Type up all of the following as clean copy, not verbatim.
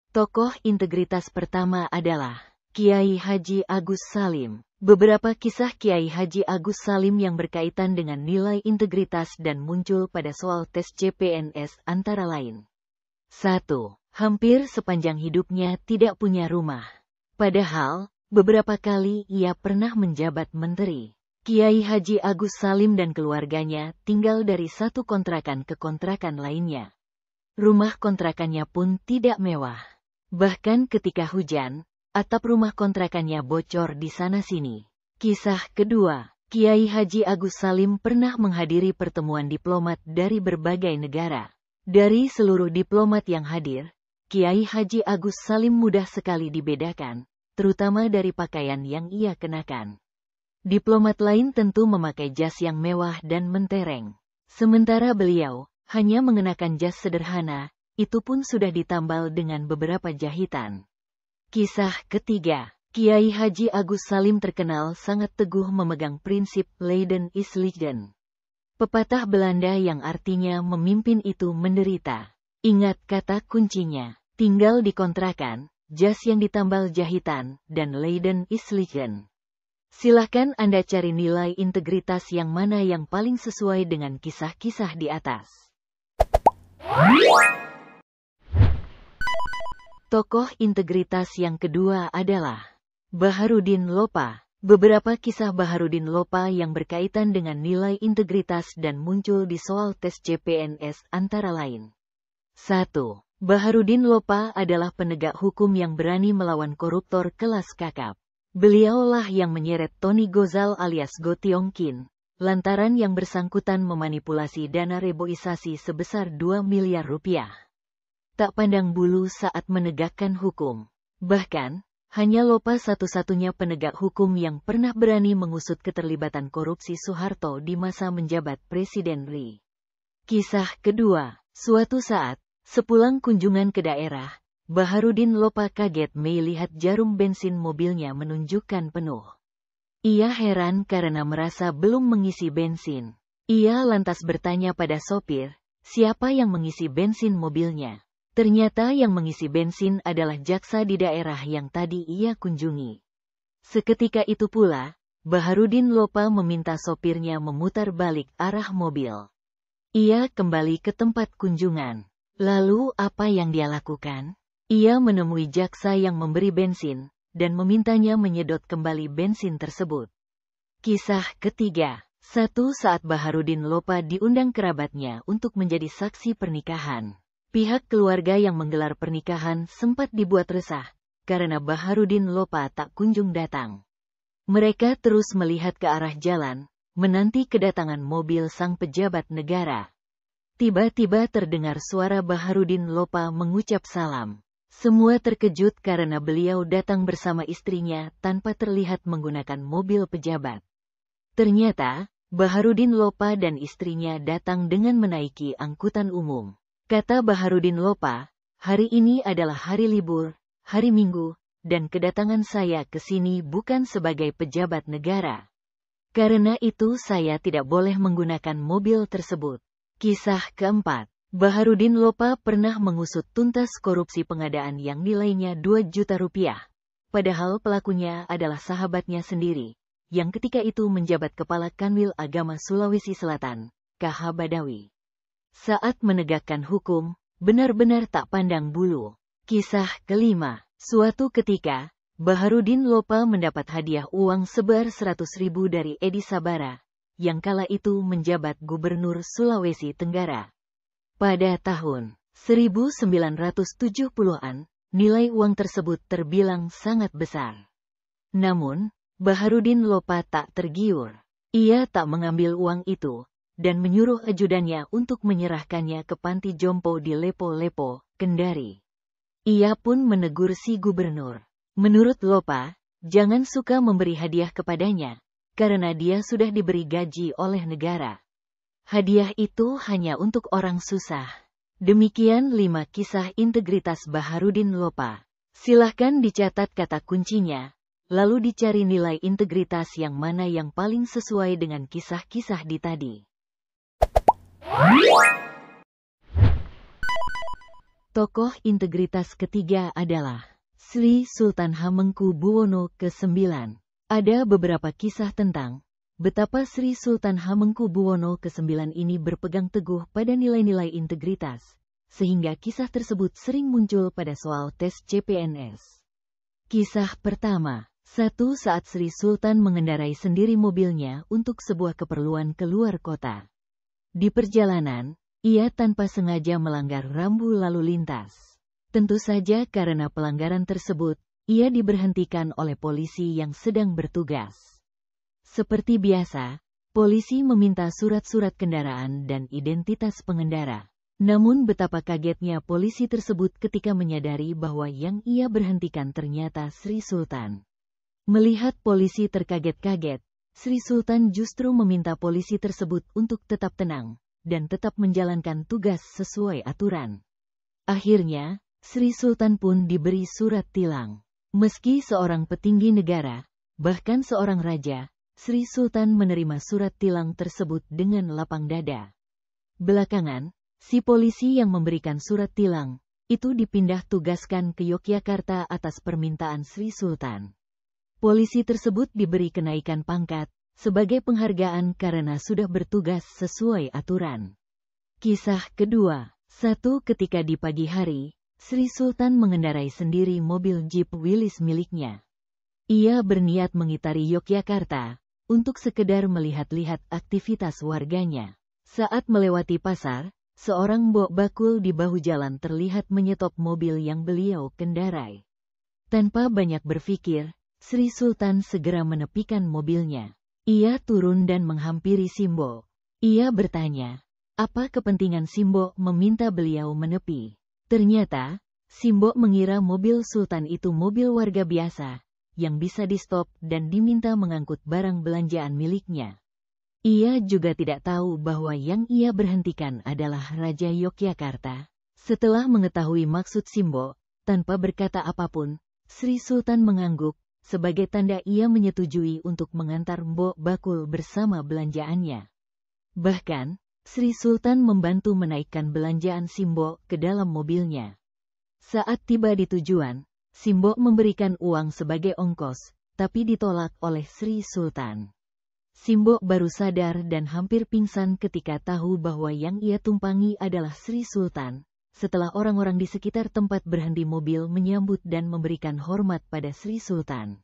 Tokoh integritas pertama adalah Kiai Haji Agus Salim. Beberapa kisah Kiai Haji Agus Salim yang berkaitan dengan nilai integritas dan muncul pada soal tes CPNS antara lain. 1. Hampir sepanjang hidupnya tidak punya rumah. Padahal, beberapa kali ia pernah menjabat menteri. Kiai Haji Agus Salim dan keluarganya tinggal dari satu kontrakan ke kontrakan lainnya. Rumah kontrakannya pun tidak mewah. Bahkan ketika hujan, atap rumah kontrakannya bocor di sana-sini. Kisah kedua, Kiai Haji Agus Salim pernah menghadiri pertemuan diplomat dari berbagai negara. Dari seluruh diplomat yang hadir, Kiai Haji Agus Salim mudah sekali dibedakan, terutama dari pakaian yang ia kenakan. Diplomat lain tentu memakai jas yang mewah dan mentereng. Sementara beliau hanya mengenakan jas sederhana, itu pun sudah ditambal dengan beberapa jahitan. Kisah ketiga, Kiai Haji Agus Salim terkenal sangat teguh memegang prinsip Lijden is Lijden. Pepatah Belanda yang artinya memimpin itu menderita. Ingat kata kuncinya, tinggal di kontrakan, jas yang ditambal jahitan, dan Lijden is Lijden. Silahkan Anda cari nilai integritas yang mana yang paling sesuai dengan kisah-kisah di atas. Tokoh integritas yang kedua adalah Baharudin Lopa. Beberapa kisah Baharudin Lopa yang berkaitan dengan nilai integritas dan muncul di soal tes CPNS antara lain. 1. Baharudin Lopa adalah penegak hukum yang berani melawan koruptor kelas kakap. Beliaulah yang menyeret Tony Gozal alias Go Tiong Kin, lantaran yang bersangkutan memanipulasi dana reboisasi sebesar 2 miliar rupiah. Tak pandang bulu saat menegakkan hukum. Bahkan, hanya Lopa satu-satunya penegak hukum yang pernah berani mengusut keterlibatan korupsi Soeharto di masa menjabat Presiden RI. Kisah kedua, suatu saat, sepulang kunjungan ke daerah, Baharudin Lopa kaget melihat jarum bensin mobilnya menunjukkan penuh. Ia heran karena merasa belum mengisi bensin. Ia lantas bertanya pada sopir, siapa yang mengisi bensin mobilnya? Ternyata yang mengisi bensin adalah jaksa di daerah yang tadi ia kunjungi. Seketika itu pula, Baharudin Lopa meminta sopirnya memutar balik arah mobil. Ia kembali ke tempat kunjungan. Lalu apa yang dia lakukan? Ia menemui jaksa yang memberi bensin, dan memintanya menyedot kembali bensin tersebut. Kisah ketiga, satu saat Baharudin Lopa diundang kerabatnya untuk menjadi saksi pernikahan. Pihak keluarga yang menggelar pernikahan sempat dibuat resah, karena Baharudin Lopa tak kunjung datang. Mereka terus melihat ke arah jalan, menanti kedatangan mobil sang pejabat negara. Tiba-tiba terdengar suara Baharudin Lopa mengucap salam. Semua terkejut karena beliau datang bersama istrinya tanpa terlihat menggunakan mobil pejabat. Ternyata, Baharudin Lopa dan istrinya datang dengan menaiki angkutan umum. Kata Baharudin Lopa, hari ini adalah hari libur, hari Minggu, dan kedatangan saya ke sini bukan sebagai pejabat negara. Karena itu saya tidak boleh menggunakan mobil tersebut. Kisah keempat, Baharudin Lopa pernah mengusut tuntas korupsi pengadaan yang nilainya 2 juta rupiah. Padahal pelakunya adalah sahabatnya sendiri, yang ketika itu menjabat Kepala Kanwil Agama Sulawesi Selatan, KH Badawi. Saat menegakkan hukum, benar-benar tak pandang bulu. Kisah kelima, suatu ketika, Baharudin Lopa mendapat hadiah uang sebar 100.000 dari Edi Sabara, yang kala itu menjabat Gubernur Sulawesi Tenggara. Pada tahun 1970-an, nilai uang tersebut terbilang sangat besar. Namun, Baharudin Lopa tak tergiur. Ia tak mengambil uang itu, dan menyuruh ajudannya untuk menyerahkannya ke panti jompo di Lepo-Lepo, Kendari. Ia pun menegur si gubernur. Menurut Lopa, jangan suka memberi hadiah kepadanya, karena dia sudah diberi gaji oleh negara. Hadiah itu hanya untuk orang susah. Demikian 5 kisah integritas Baharudin Lopa. Silahkan dicatat kata kuncinya, lalu dicari nilai integritas yang mana yang paling sesuai dengan kisah-kisah di tadi. Tokoh integritas ketiga adalah Sri Sultan Hamengkubuwono ke-9. Ada beberapa kisah tentang betapa Sri Sultan Hamengkubuwono ke-9 ini berpegang teguh pada nilai-nilai integritas, sehingga kisah tersebut sering muncul pada soal tes CPNS. Kisah pertama, satu saat Sri Sultan mengendarai sendiri mobilnya untuk sebuah keperluan keluar kota. Di perjalanan, ia tanpa sengaja melanggar rambu lalu lintas. Tentu saja karena pelanggaran tersebut, ia diberhentikan oleh polisi yang sedang bertugas. Seperti biasa, polisi meminta surat-surat kendaraan dan identitas pengendara. Namun betapa kagetnya polisi tersebut ketika menyadari bahwa yang ia berhentikan ternyata Sri Sultan. Melihat polisi terkaget-kaget, Sri Sultan justru meminta polisi tersebut untuk tetap tenang dan tetap menjalankan tugas sesuai aturan. Akhirnya, Sri Sultan pun diberi surat tilang. Meski seorang petinggi negara, bahkan seorang raja, Sri Sultan menerima surat tilang tersebut dengan lapang dada. Belakangan, si polisi yang memberikan surat tilang itu dipindah tugaskan ke Yogyakarta atas permintaan Sri Sultan. Polisi tersebut diberi kenaikan pangkat sebagai penghargaan karena sudah bertugas sesuai aturan. Kisah kedua, satu ketika di pagi hari, Sri Sultan mengendarai sendiri mobil Jeep Willys miliknya. Ia berniat mengitari Yogyakarta untuk sekedar melihat-lihat aktivitas warganya. Saat melewati pasar, seorang mbok bakul di bahu jalan terlihat menyetop mobil yang beliau kendarai. Tanpa banyak berpikir, Sri Sultan segera menepikan mobilnya. Ia turun dan menghampiri Simbo. Ia bertanya, apa kepentingan Simbo meminta beliau menepi? Ternyata, Simbo mengira mobil Sultan itu mobil warga biasa, yang bisa di-stop dan diminta mengangkut barang belanjaan miliknya. Ia juga tidak tahu bahwa yang ia berhentikan adalah Raja Yogyakarta. Setelah mengetahui maksud Simbo, tanpa berkata apapun, Sri Sultan mengangguk, sebagai tanda ia menyetujui untuk mengantar Mbok Bakul bersama belanjaannya. Bahkan, Sri Sultan membantu menaikkan belanjaan Simbo ke dalam mobilnya. Saat tiba di tujuan, Simbo memberikan uang sebagai ongkos, tapi ditolak oleh Sri Sultan. Simbo baru sadar dan hampir pingsan ketika tahu bahwa yang ia tumpangi adalah Sri Sultan, setelah orang-orang di sekitar tempat berhenti mobil menyambut dan memberikan hormat pada Sri Sultan.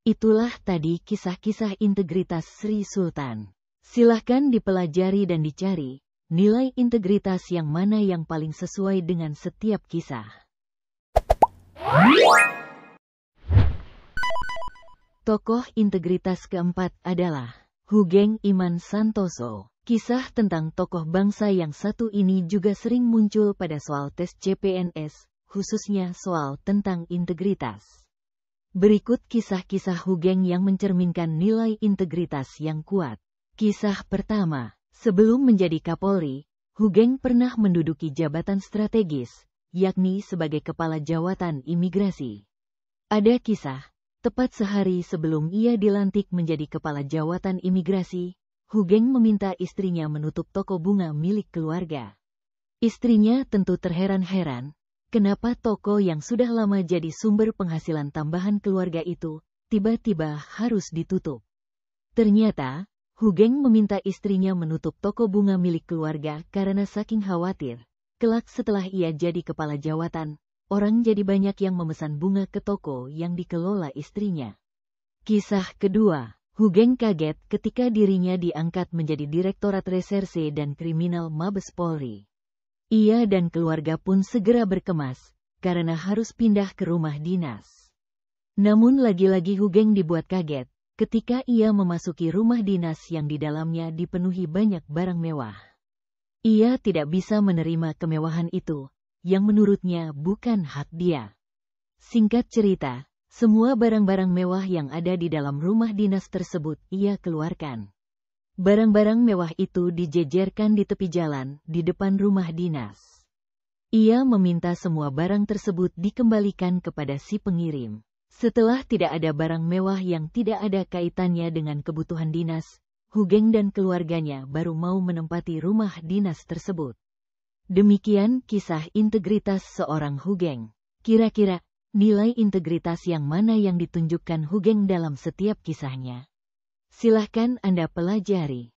Itulah tadi kisah-kisah integritas Sri Sultan. Silahkan dipelajari dan dicari, nilai integritas yang mana yang paling sesuai dengan setiap kisah. Tokoh integritas keempat adalah Hoegeng Iman Santoso. Kisah tentang tokoh bangsa yang satu ini juga sering muncul pada soal tes CPNS, khususnya soal tentang integritas. Berikut kisah-kisah Hoegeng yang mencerminkan nilai integritas yang kuat. Kisah pertama, sebelum menjadi Kapolri, Hoegeng pernah menduduki jabatan strategis, yakni sebagai Kepala Jawatan Imigrasi. Ada kisah, tepat sehari sebelum ia dilantik menjadi Kepala Jawatan Imigrasi, Hoegeng meminta istrinya menutup toko bunga milik keluarga. Istrinya tentu terheran-heran, kenapa toko yang sudah lama jadi sumber penghasilan tambahan keluarga itu, tiba-tiba harus ditutup. Ternyata, Hoegeng meminta istrinya menutup toko bunga milik keluarga karena saking khawatir. Kelak setelah ia jadi kepala jawatan, orang jadi banyak yang memesan bunga ke toko yang dikelola istrinya. Kisah kedua, Hoegeng kaget ketika dirinya diangkat menjadi Direktorat Reserse dan Kriminal Mabes Polri. Ia dan keluarga pun segera berkemas, karena harus pindah ke rumah dinas. Namun lagi-lagi Hoegeng dibuat kaget ketika ia memasuki rumah dinas yang di dalamnya dipenuhi banyak barang mewah. Ia tidak bisa menerima kemewahan itu, yang menurutnya bukan hak dia. Singkat cerita, semua barang-barang mewah yang ada di dalam rumah dinas tersebut ia keluarkan. Barang-barang mewah itu dijejerkan di tepi jalan di depan rumah dinas. Ia meminta semua barang tersebut dikembalikan kepada si pengirim. Setelah tidak ada barang mewah yang tidak ada kaitannya dengan kebutuhan dinas, Hoegeng dan keluarganya baru mau menempati rumah dinas tersebut. Demikian kisah integritas seorang Hugeng. Kira-kira, nilai integritas yang mana yang ditunjukkan Hugeng dalam setiap kisahnya? Silahkan Anda pelajari.